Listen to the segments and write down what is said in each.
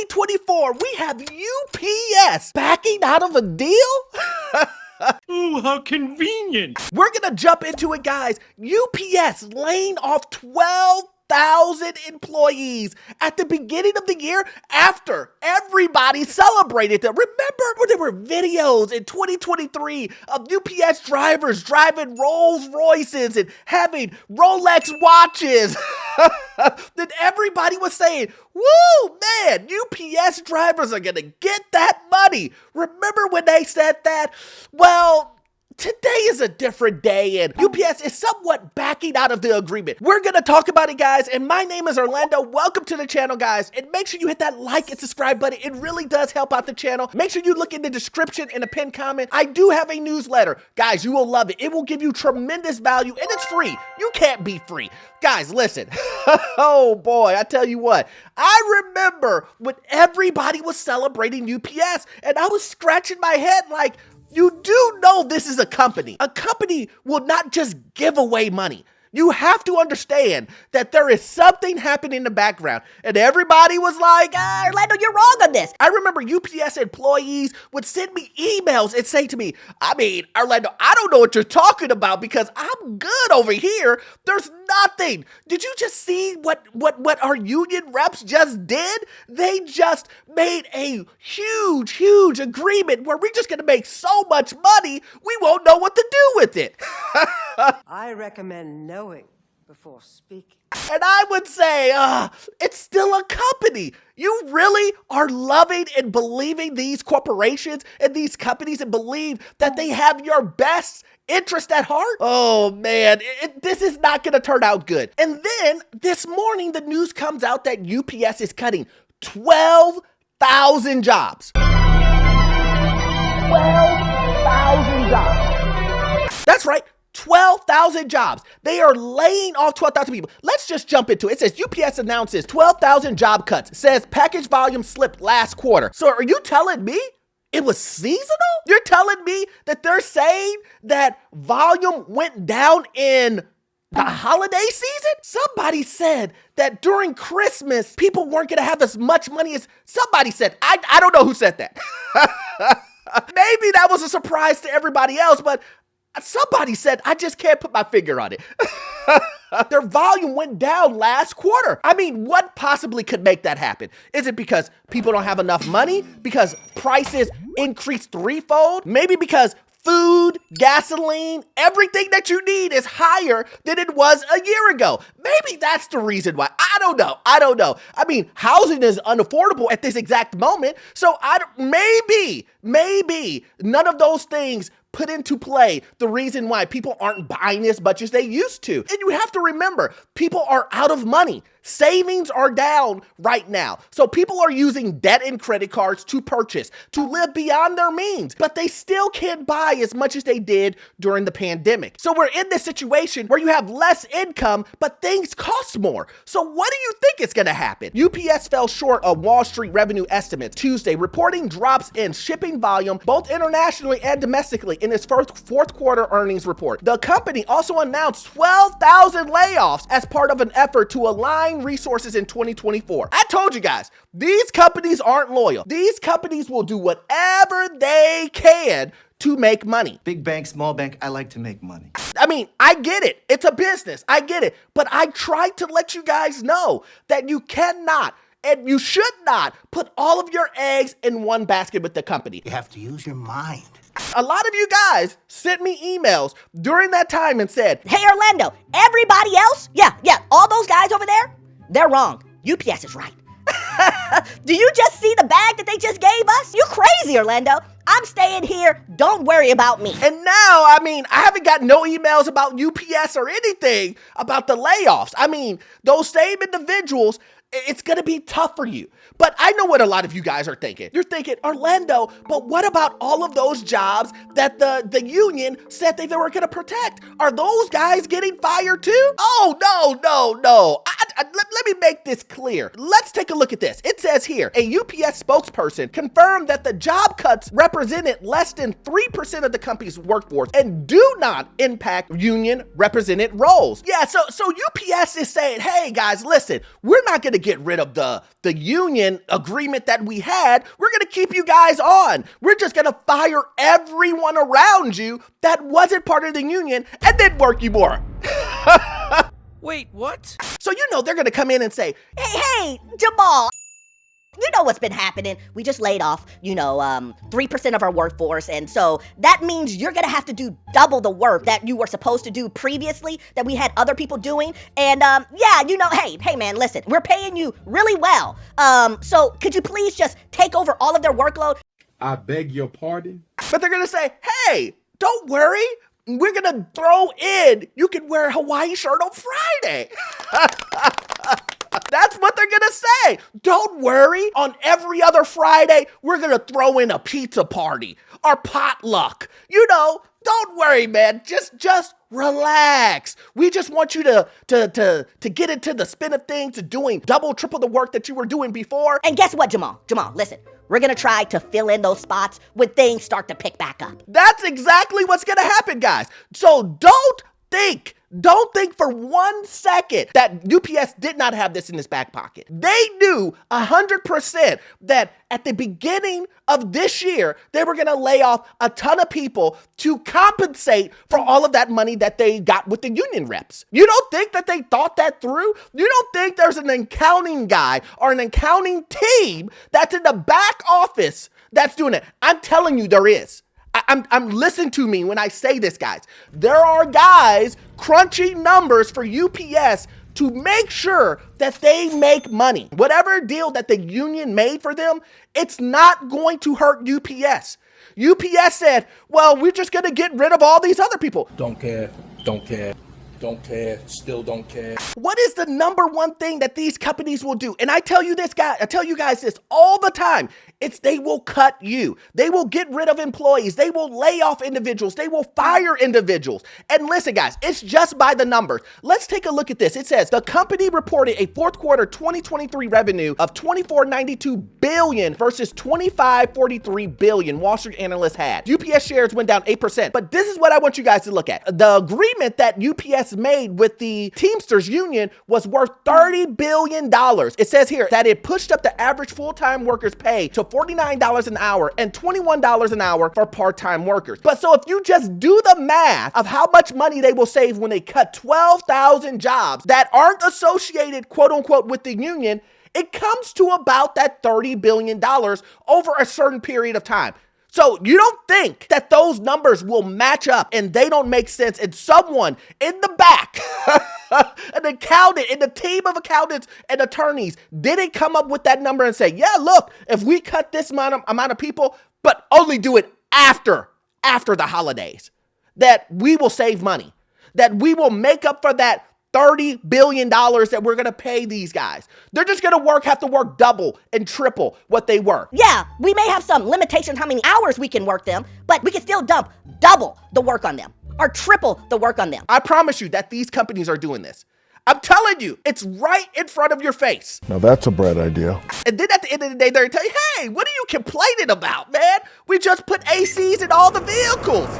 2024, we have UPS backing out of a deal? Ooh, how convenient. We're gonna jump into it, guys. UPS laying off 12,000 employees at the beginning of the year after everybody celebrated them. Remember when there were videos in 2023 of UPS drivers driving Rolls Royces and having Rolex watches? Then everybody was saying, woo, man, UPS drivers are gonna get that money. Remember when they said that? Well, today is a different day, and UPS is somewhat backing out of the agreement. We're gonna talk about it, guys, and my name is Orlando. Welcome to the channel, guys, and make sure you hit that like and subscribe button. It really does help out the channel. Make sure you look in the description and a pinned comment. I do have a newsletter. Guys, you will love it. It will give you tremendous value, and it's free. You can't be free. Guys, listen. Oh, boy, I tell you what. I remember when everybody was celebrating UPS, and I was scratching my head like, you do know this is a company. A company will not just give away money. You have to understand that there is something happening in the background. And everybody was like, Orlando, you're wrong on this. I remember UPS employees would send me emails and say to me, Orlando, I don't know what you're talking about because I'm good over here. There's nothing. Did you just see what our union reps just did? They just made a huge agreement where we're just going to make so much money, we won't know what to do with it. I recommend knowing before speaking. And I would say, it's still a company. You really are loving and believing these corporations and these companies and believe that they have your best interest at heart? Oh man, this is not gonna turn out good. And then this morning, the news comes out that UPS is cutting 12,000 jobs. 12,000 jobs. That's right. 12,000 jobs. They are laying off 12,000 people. Let's just jump into it. It says UPS announces 12,000 job cuts. It says package volume slipped last quarter. So are you telling me it was seasonal? You're telling me that they're saying that volume went down in the holiday season? Somebody said that during Christmas, people weren't going to have as much money as somebody said. I don't know who said that. Maybe that was a surprise to everybody else, but somebody said, I just can't put my finger on it. Their volume went down last quarter. I mean, what possibly could make that happen? Is it because people don't have enough money? Because prices increased threefold? Maybe because food, gasoline, everything that you need is higher than it was a year ago. Maybe that's the reason why. I don't know. I mean, housing is unaffordable at this exact moment. So maybe none of those things put into play the reason why people aren't buying as much as they used to. And you have to remember, people are out of money. Savings are down right now. So people are using debt and credit cards to purchase, to live beyond their means, but they still can't buy as much as they did during the pandemic. So we're in this situation where you have less income, but things cost more. So what do you think is gonna happen? UPS fell short of Wall Street revenue estimates Tuesday, reporting drops in shipping volume, both internationally and domestically, in its fourth quarter earnings report. The company also announced 12,000 layoffs as part of an effort to align resources in 2024. I told you guys, these companies aren't loyal. These companies will do whatever they can to make money. Big bank, small bank, I like to make money. I mean, I get it. It's a business. I get it. But I tried to let you guys know that you cannot and you should not put all of your eggs in one basket with the company. You have to use your mind. A lot of you guys sent me emails during that time and said, Hey, Orlando, everybody else? Yeah, all those guys over there? They're wrong. UPS is right. Do you just see the bag that they just gave us? You crazy, Orlando. I'm staying here. Don't worry about me. And now, I haven't got no emails about UPS or anything about the layoffs. I mean, those same individuals, it's going to be tough for you. But I know what a lot of you guys are thinking. You're thinking, Orlando, but what about all of those jobs that the union said they were going to protect? Are those guys getting fired too? Oh, no. Let me make this clear. Let's take a look at this. It says here, a UPS spokesperson confirmed that the job cuts represented less than 3% of the company's workforce and do not impact union represented roles. Yeah, so UPS is saying, hey guys, listen, we're not going to get rid of the union agreement that we had. We're going to keep you guys on. We're just going to fire everyone around you that wasn't part of the union and then work you more. Wait, what? So they're going to come in and say, Hey, Jamal. You know what's been happening. We just laid off, 3% of our workforce. And so that means you're going to have to do double the work that you were supposed to do previously that we had other people doing. And hey, man, listen, we're paying you really well. So could you please just take over all of their workload? I beg your pardon? but they're going to say, hey, don't worry. We're going to throw in, you can wear a Hawaii shirt on Friday. That's what they're gonna say. Don't worry, on every other Friday, we're gonna throw in a pizza party or potluck. Don't worry, man. Just relax. We just want you to get into the spin of things, to doing double, triple the work that you were doing before. And guess what, Jamal? Listen, we're gonna try to fill in those spots when things start to pick back up. That's exactly what's gonna happen, guys. So don't think for 1 second that UPS did not have this in his back pocket. They knew 100% that at the beginning of this year, they were going to lay off a ton of people to compensate for all of that money that they got with the union reps. You don't think that they thought that through? You don't think there's an accounting guy or an accounting team that's in the back office that's doing it? I'm telling you there is. I'm listen to me when I say this, guys. There are guys crunching numbers for UPS to make sure that they make money. Whatever deal that the union made for them, it's not going to hurt UPS. UPS said, well, we're just going to get rid of all these other people. Don't care, still don't care. What is the number one thing that these companies will do? And I tell you guys this all the time. It's they will cut you. They will get rid of employees. They will lay off individuals. They will fire individuals. And listen, guys, it's just by the numbers. Let's take a look at this. It says the company reported a fourth quarter 2023 revenue of $24.92 billion versus $25.43 billion Wall Street analysts had. UPS shares went down 8%. But this is what I want you guys to look at. The agreement that UPS made with the Teamsters union was worth $30 billion. It says here that it pushed up the average full-time workers' pay to $49 an hour and $21 an hour for part-time workers. But so if you just do the math of how much money they will save when they cut 12,000 jobs that aren't associated, quote unquote, with the union, it comes to about that $30 billion over a certain period of time. So you don't think that those numbers will match up and they don't make sense, and someone in the back, an accountant and a team of accountants and attorneys didn't come up with that number and say, yeah, look, if we cut this amount of people, but only do it after the holidays, that we will save money, that we will make up for that $30 billion that we're going to pay these guys. They're just going to have to work double and triple what they work. Yeah, we may have some limitations how many hours we can work them, but we can still dump double the work on them or triple the work on them. I promise you that these companies are doing this. I'm telling you, it's right in front of your face. Now that's a bright idea. And then at the end of the day, they're telling you, hey, what are you complaining about, man? We just put ACs in all the vehicles.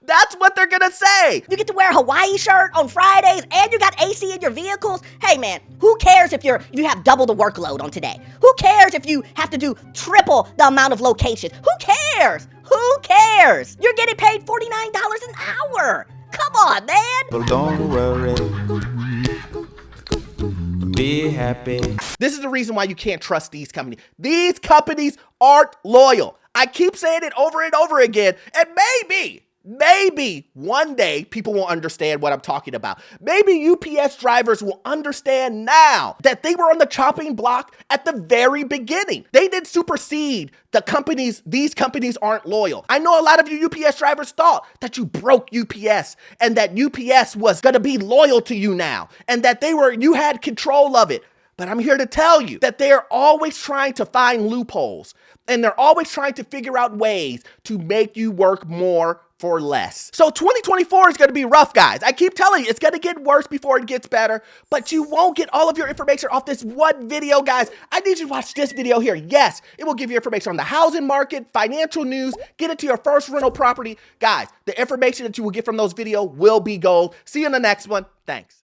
That's what they're gonna say. You get to wear a Hawaii shirt on Fridays and you got AC in your vehicles. Hey man, who cares if you have double the workload on today? Who cares if you have to do triple the amount of locations? Who cares? Who cares? You're getting paid $49 an hour. Come on, man. But don't worry. Be happy. This is the reason why you can't trust these companies. These companies aren't loyal. I keep saying it over and over again, and maybe one day people will understand what I'm talking about. Maybe UPS drivers will understand now that they were on the chopping block at the very beginning. They didn't supersede the companies. These companies aren't loyal. I know a lot of you UPS drivers thought that you broke UPS and that UPS was going to be loyal to you now and that you had control of it. But I'm here to tell you that they're always trying to find loopholes and they're always trying to figure out ways to make you work more for less. So 2024 is going to be rough, guys. I keep telling you, it's going to get worse before it gets better, but you won't get all of your information off this one video, guys. I need you to watch this video here. Yes, it will give you information on the housing market, financial news, get into your first rental property. Guys, the information that you will get from those videos will be gold. See you in the next one. Thanks.